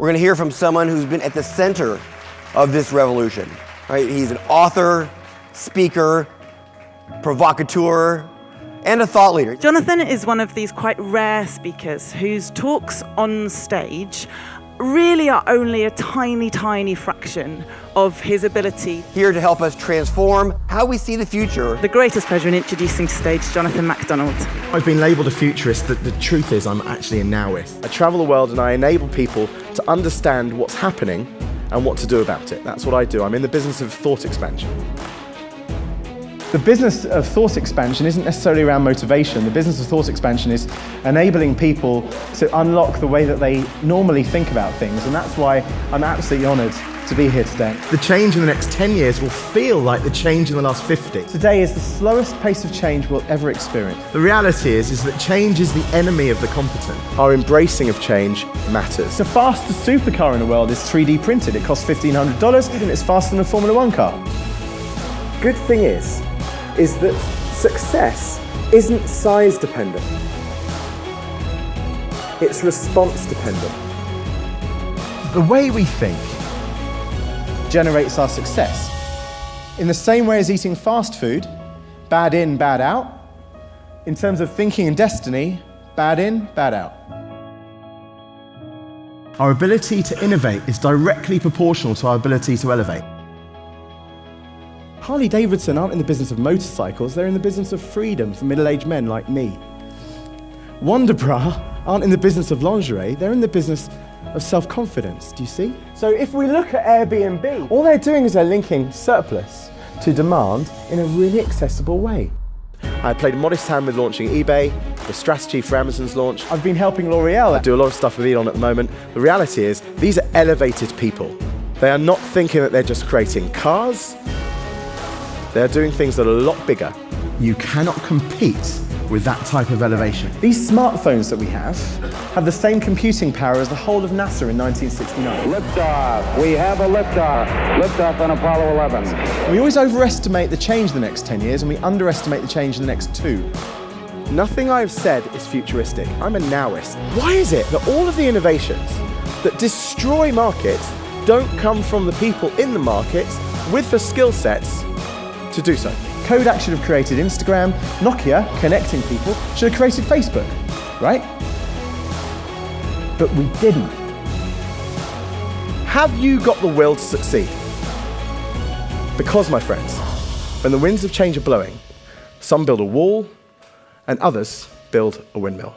we're going to hear from someone who's been at the center of this revolution. Right? He's an author, speaker, provocateur, and a thought leader. Jonathan is one of these quite rare speakers whose talks on stage really are only a tiny, tiny fraction of his ability. Here to help us transform how we see the future. The greatest pleasure in introducing to stage Jonathan MacDonald. I've been labelled a futurist. The truth is I'm actually a nowist. I travel the world and I enable people to understand what's happening and what to do about it. That's what I do. I'm in the business of thought expansion. The business of thought expansion isn't necessarily around motivation. The business of thought expansion is enabling people to unlock the way that they normally think about things, and that's why I'm absolutely honoured to be here today. The change in the next 10 years will feel like the change in the last 50. Today is the slowest pace of change we'll ever experience. The reality is that change is the enemy of the competent. Our embracing of change matters. The fastest supercar in the world is 3D printed. It costs $1,500 and it's faster than a Formula 1 car. Good thing is that success isn't size dependent. It's response dependent. The way we think generates our success. In the same way as eating fast food, bad in, bad out, in terms of thinking and destiny, bad in, bad out. our ability to innovate is directly proportional to our ability to elevate. Harley-Davidson aren't in the business of motorcycles, they're in the business of freedom for middle-aged men like me. Wonder Bra aren't in the business of lingerie, they're in the business of self-confidence, do you see? So if we look at Airbnb, all they're doing is they're linking surplus to demand in a really accessible way. I played a modest hand with launching eBay, the strategy for Amazon's launch. I've been helping L'Oreal. I do a lot of stuff with Elon at the moment. The reality is, these are elevated people. They are not thinking that they're just creating cars. They're doing things that are a lot bigger. You cannot compete with that type of elevation. These smartphones that we have the same computing power as the whole of NASA in 1969. Liftoff. We have a liftoff. Liftoff on Apollo 11. We always overestimate the change in the next 10 years and we underestimate the change in the next 2. Nothing I've said is futuristic. I'm a nowist. Why is it that all of the innovations that destroy markets don't come from the people in the markets with the skill sets to do so? Kodak should have created Instagram, Nokia, connecting people, should have created Facebook, right? But we didn't. Have you got the will to succeed? Because, my friends, when the winds of change are blowing, some build a wall and others build a windmill.